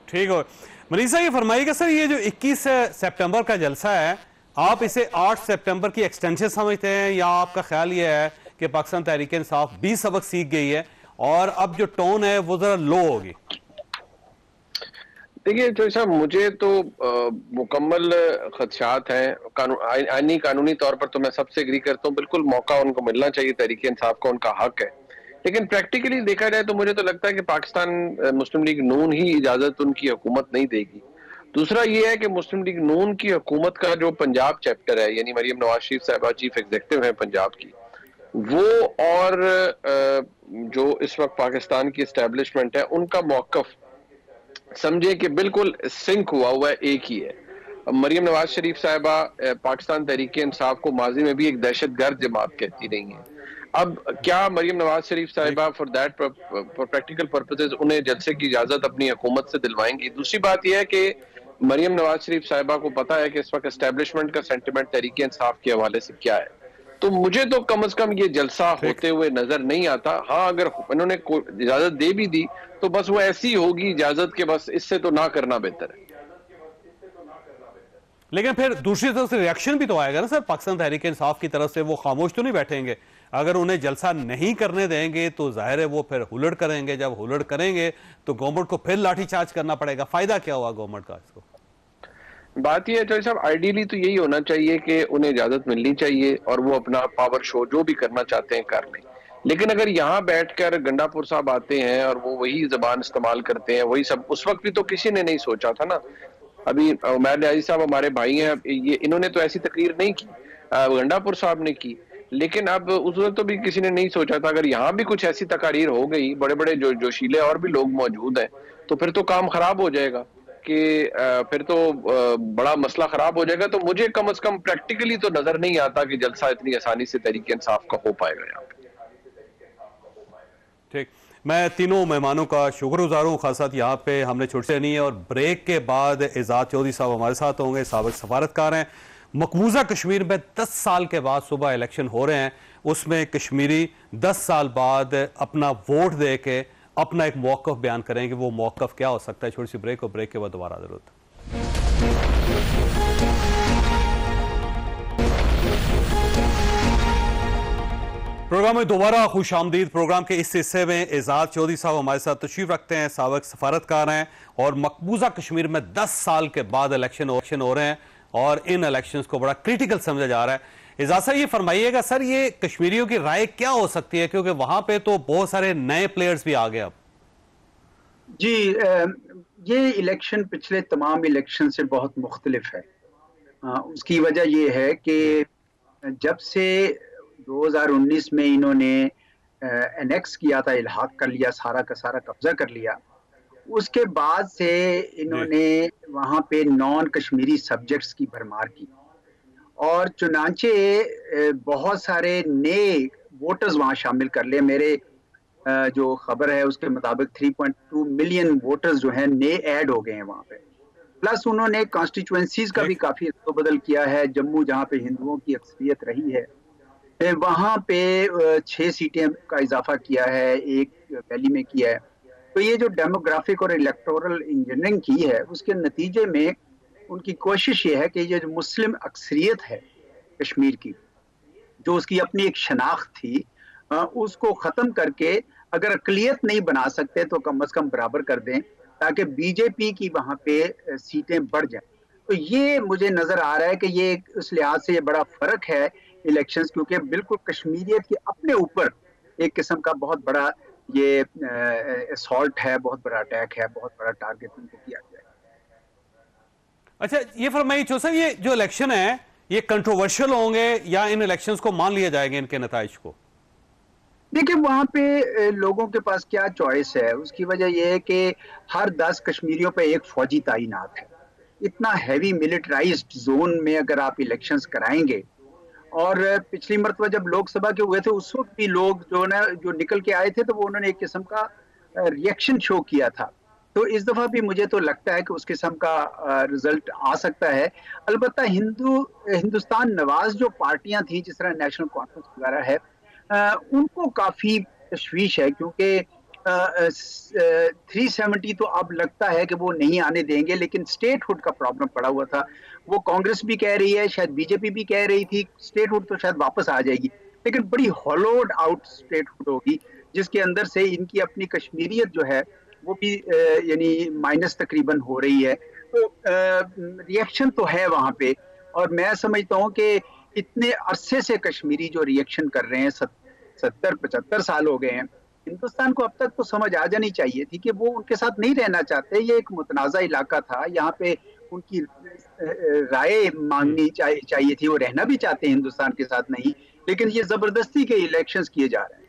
ठीक हो मनीषा, ये फरमाइएगा सर, ये जो 21 सितंबर का जलसा है, आप इसे 8 सितंबर की एक्सटेंशन समझते हैं या आपका ख्याल ये है कि पाकिस्तान तहरीक इंसाफ 20 सबक सीख गई है और अब जो टोन है वो जरा लो होगी? देखिए जो साहब, मुझे तो मुकम्मल खदशात हैं। आईनी कानूनी तौर पर तो मैं सबसे एग्री करता हूँ, बिल्कुल मौका उनको मिलना चाहिए, तहरीक इंसाफ का उनका हक है। लेकिन प्रैक्टिकली देखा जाए तो मुझे तो लगता है कि पाकिस्तान मुस्लिम लीग नून ही इजाजत उनकी हुकूमत नहीं देगी। दूसरा ये है कि मुस्लिम लीग नून की हुकूमत का जो पंजाब चैप्टर है, यानी मरियम नवाज शरीफ साहबा चीफ एग्जीक्यूटिव है पंजाब की, वो और जो इस वक्त पाकिस्तान की एस्टेब्लिशमेंट है, उनका मौकफ समझे कि बिल्कुल सिंक हुआ है, एक ही है। मरियम नवाज शरीफ साहबा पाकिस्तान तहरीक इंसाफ को माजी में भी एक दहशतगर्द जमात कहती रही हैं। अब क्या मरियम नवाज शरीफ साहिबा फॉर प्रैक्टिकल पर्पसेस उन्हें जलसे की इजाजत अपनी हुकूमत से दिलवाएंगी? दूसरी बात यह है कि मरियम नवाज शरीफ साहिबा को पता है कि इस वक्त एस्टेब्लिशमेंट का सेंटिमेंट तहरीक इंसाफ के हवाले से क्या है, तो मुझे तो कम से कम ये जलसा होते हुए नजर नहीं आता। हाँ, अगर इन्होंने इजाजत दे भी दी तो बस वो ऐसी होगी इजाजत के, बस इससे तो ना करना बेहतर है। लेकिन फिर दूसरी तरफ से रिएक्शन भी तो आएगा ना सर पाकिस्तान तहरीक इंसाफ की तरफ से, वो खामोश तो नहीं बैठेंगे। अगर उन्हें जलसा नहीं करने देंगे तो जाहिर है वो फिर हुलड़ करेंगे, जब हुलड़ करेंगे तो गवर्नमेंट को फिर लाठीचार्ज करना पड़ेगा। फायदा क्या हुआ गवर्नमेंट का इसको? बात यह है चौधरी साहब, आइडियली तो यही होना चाहिए कि उन्हें इजाजत मिलनी चाहिए और वो अपना पावर शो जो भी करना चाहते हैं कर लें। लेकिन अगर यहाँ बैठकर गंडापुर साहब आते हैं और वो वही जबान इस्तेमाल करते हैं, वही सब, उस वक्त भी तो किसी ने नहीं सोचा था ना। अभी उमैर न्याजी साहब हमारे भाई हैं, ये इन्होंने तो ऐसी तकरीर नहीं की, गंडापुर साहब ने की। लेकिन अब उस वक्त तो भी किसी ने नहीं सोचा था, अगर यहाँ भी कुछ ऐसी तकारीर हो गई, बड़े बड़े जोशीले और भी लोग मौजूद हैं, तो फिर तो काम खराब हो जाएगा, कि फिर तो बड़ा मसला खराब हो जाएगा। तो मुझे कम से कम प्रैक्टिकली तो नजर नहीं आता कि जलसा इतनी आसानी से तहरीक इंसाफ का हो पाएगा यहाँ पे। ठीक, मैं तीनों मेहमानों का शुक्रगुजार हूँ। खास साथ यहाँ पे हमने छुट्टी लेनी है और ब्रेक के बाद एजाज चौधरी साहब हमारे साथ होंगे, साबिक सफारतकार हैं। मकबूजा कश्मीर में 10 साल के बाद सुबह इलेक्शन हो रहे हैं, उसमें कश्मीरी 10 साल बाद अपना वोट दे के अपना एक मौक़िफ़ बयान करेंगे। वो मौक़िफ़ क्या हो सकता है? छोटी सी ब्रेक, और ब्रेक के बाद दोबारा जरूरत। प्रोग्राम में दोबारा खुश आमदीद। प्रोग्राम के इस हिस्से में एजाज चौधरी साहब हमारे साथ तशरीफ रखते हैं, साबिक सफारतकार हैं और मकबूजा कश्मीर में 10 साल के बाद इलेक्शन हो रहे हैं और इन इलेक्शंस को बड़ा क्रिटिकल समझा जा रहा है। एजाज साहब, ये फरमाइएगा सर, ये कश्मीरियों की राय क्या हो सकती है, क्योंकि वहां पे तो बहुत सारे नए प्लेयर्स भी आ गए अब। जी, ये इलेक्शन पिछले तमाम इलेक्शन से बहुत मुख्तलिफ है। उसकी वजह ये है कि जब से 2019 में इन्होंने एनेक्स किया था, इल्हाक कर लिया, सारा का सारा कब्जा कर लिया, उसके बाद से इन्होंने वहाँ पे नॉन कश्मीरी सब्जेक्ट्स की भरमार की और चुनांचे बहुत सारे नए वोटर्स वहाँ शामिल कर लिए। मेरे जो खबर है उसके मुताबिक 3.2 मिलियन वोटर्स जो हैं नए ऐड हो गए हैं वहाँ पे। प्लस उन्होंने कॉन्स्टिट्यूएंसीज का भी काफ़ी बदल किया है। जम्मू, जहाँ पे हिंदुओं की अक्सरियत रही है, वहाँ पे 6 सीटें का इजाफा किया है, 1 वैली में किया है। तो ये जो डेमोग्राफिक और इलेक्टोरल इंजीनियरिंग की है, उसके नतीजे में उनकी कोशिश ये है कि ये जो मुस्लिम अक्सरियत है कश्मीर की, जो उसकी अपनी एक शनाख्त थी, उसको ख़त्म करके अगर अक़लियत नहीं बना सकते तो कम से कम बराबर कर दें, ताकि बीजेपी की वहाँ पे सीटें बढ़ जाएं। तो ये मुझे नज़र आ रहा है कि ये उस लिहाज से ये बड़ा फ़र्क है इलेक्शंस, क्योंकि बिल्कुल कश्मीरियत के अपने ऊपर एक किस्म का बहुत बड़ा ये असॉल्ट है, बहुत बड़ा अटैक है, बहुत बड़ा टारगेट उनको किया गया है। अच्छा, ये फरमाइए चौधरी साहब, ये जो इलेक्शन है ये कंट्रोवर्शियल होंगे या इन इलेक्शंस को मान लिया जाएगा, इनके नताइज को? देखिए, वहाँ पे लोगों के पास क्या चॉइस है, उसकी वजह यह है कि हर 10 कश्मीरियों पे एक फौजी तैनात है। इतना हैवी मिलिटराइज्ड जोन में अगर आप इलेक्शंस कराएंगे, और पिछली मरतबा जब लोकसभा के हुए थे उस वक्त भी लोग जो निकल के आए थे तो वो उन्होंने एक किस्म का रिएक्शन शो किया था। तो इस दफ़ा भी मुझे तो लगता है कि उस किस्म का रिजल्ट आ सकता है। अलबत्ता हिंदुस्तान नवाज जो पार्टियां थी, जिस तरह नेशनल कॉन्फ्रेंस वगैरह है, उनको काफ़ी तशवीश है, क्योंकि 370 तो अब लगता है कि वो नहीं आने देंगे, लेकिन स्टेटहुड का प्रॉब्लम पड़ा हुआ था। वो कांग्रेस भी कह रही है, शायद बीजेपी भी कह रही थी स्टेटहुड तो शायद वापस आ जाएगी, लेकिन बड़ी हॉलोड आउट स्टेटहुड होगी, जिसके अंदर से इनकी अपनी कश्मीरियत जो है वो भी यानी माइनस तकरीबन हो रही है। तो रिएक्शन तो है वहाँ पे, और मैं समझता हूँ कि इतने अरसे से कश्मीरी जो रिएक्शन कर रहे हैं, 70-75 साल हो गए हैं, हिंदुस्तान को अब तक तो समझ आ जानी चाहिए थी कि वो उनके साथ नहीं रहना चाहते। ये एक मुतनाज़ा इलाका था, यहाँ पे उनकी राय मांगनी चाहिए थी। वो रहना भी चाहते हैं हिंदुस्तान के साथ नहीं, लेकिन ये जबरदस्ती के इलेक्शंस किए जा रहे हैं।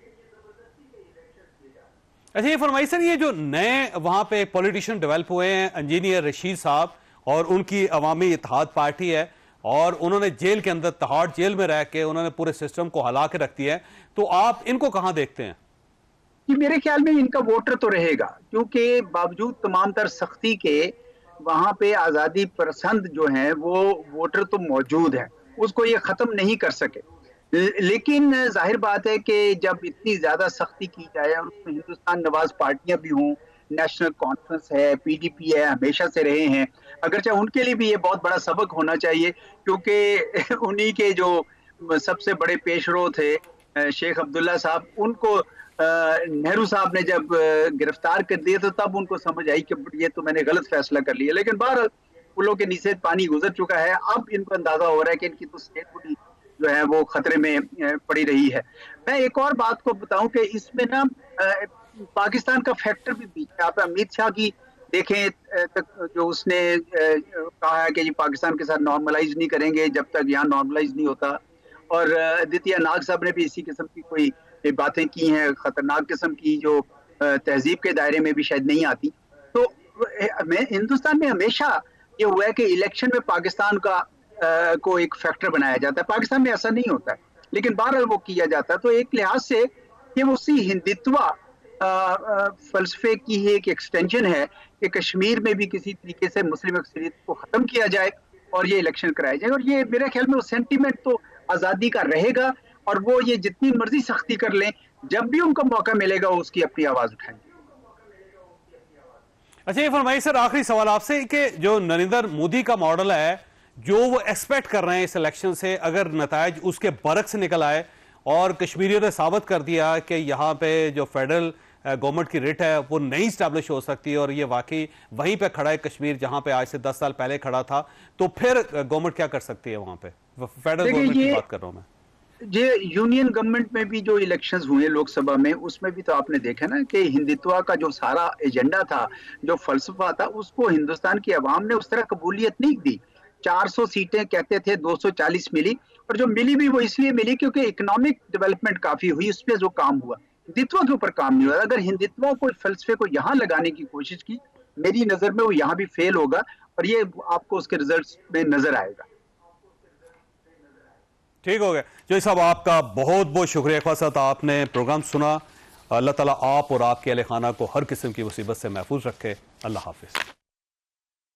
अच्छा, ये फरमाइए सर, ये जो नए वहां पे पॉलिटिशियन डेवलप हुए हैं, इंजीनियर रशीद साहब, और उनकी अवामी इत्तेहाद पार्टी है, और उन्होंने जेल के अंदर तिहाड़ जेल में रह के उन्होंने पूरे सिस्टम को हिला के रख दिया है, तो आप इनको कहां देखते हैं? कि मेरे ख्याल में इनका वोटर तो रहेगा, क्योंकि बावजूद तमाम तर सख्ती के वहाँ पे आज़ादी पसंद जो हैं वो वोटर तो मौजूद हैं, उसको ये ख़त्म नहीं कर सके। लेकिन जाहिर बात है कि जब इतनी ज़्यादा सख्ती की जाए और उसमें हिंदुस्तान नवाज पार्टियां भी हों, नेशनल कॉन्फ्रेंस है, पीडीपी है, हमेशा से रहे हैं, अगरचे उनके लिए भी ये बहुत बड़ा सबक होना चाहिए, क्योंकि उन्हीं के जो सबसे बड़े पेशरो थे शेख अब्दुल्ला साहब, उनको नेहरू साहब ने जब गिरफ्तार कर दिए तो तब उनको समझ आई कि ये तो मैंने गलत फैसला कर लिया। लेकिन बहरहाल पुलों के नीचे पानी गुजर चुका है, अब इनको अंदाजा हो रहा है कि इनकी तो स्टेटहुड जो है वो खतरे में पड़ी रही है। मैं एक और बात को बताऊं कि इसमें ना पाकिस्तान का फैक्टर भी बीच में, आप अमित शाह की देखें तक जो उसने कहा है कि जी पाकिस्तान के साथ नॉर्मलाइज नहीं करेंगे जब तक यहाँ नॉर्मलाइज नहीं होता, और आदित्य नाग साहब ने भी इसी किस्म की कोई बातें की हैं, खतरनाक किस्म की, जो तहजीब के दायरे में भी शायद नहीं आती। तो हिंदुस्तान में हमेशा ये हुआ है कि इलेक्शन में पाकिस्तान का को एक फैक्टर बनाया जाता है। पाकिस्तान में ऐसा नहीं होता है, लेकिन बहरहाल वो किया जाता है। तो एक लिहाज से ये उसी हिंदुत्व फलसफे की ही एक एक्सटेंशन है कि कश्मीर में भी किसी तरीके से मुस्लिम अक्सरियत को खत्म किया जाए और ये इलेक्शन कराए जाए। और ये मेरे ख्याल में वो सेंटीमेंट तो आज़ादी का रहेगा, और वो ये जितनी मर्जी सख्ती कर लें, जब भी उनको मौका मिलेगा वो उसकी अपनी आवाज उठाएंगे। अच्छा, ये फरमाइए सर, आखिरी सवाल आपसे कि जो नरेंद्र मोदी का मॉडल है, जो वो एक्सपेक्ट कर रहे हैं इस इलेक्शन से, अगर नतायज उसके बरक से निकल आए और कश्मीरियों ने साबित कर दिया कि यहाँ पे जो फेडरल गवर्नमेंट की रिट है वो नहीं स्टैब्लिश हो सकती और ये वाकई वहीं पे खड़ा है कश्मीर जहां पे आज से 10 साल पहले खड़ा था, तो फिर गवर्नमेंट क्या कर सकती है वहां पे? फेडरल गवर्नमेंट की बात कर रहा हूं मैं। ये यूनियन गवर्नमेंट में भी जो इलेक्शंस हुए लोकसभा में, उसमें भी तो आपने देखा ना कि हिंदुत्व का जो सारा एजेंडा था, जो फलसफा था, उसको हिंदुस्तान की आवाम ने उस तरह कबूलियत नहीं दी। 400 सीटें कहते थे, 240 मिली, और जो मिली भी वो इसलिए मिली क्योंकि इकोनॉमिक डेवलपमेंट काफी हुई, उस पर जो काम हुआ, हिंदुत्व के ऊपर काम नहीं हुआ। अगर हिंदुत्व को फलसफे को यहाँ लगाने की कोशिश की, मेरी नजर में वो यहाँ भी फेल होगा, और ये आपको उसके रिजल्ट्स में नजर आएगा। ठीक हो गया जो साहब, आपका बहुत बहुत शुक्रिया। खास आपने प्रोग्राम सुना। अल्लाह ताला आप और आपके अहले खाना को हर किस्म की मुसीबत से महफूज रखे। अल्लाह हाफिज।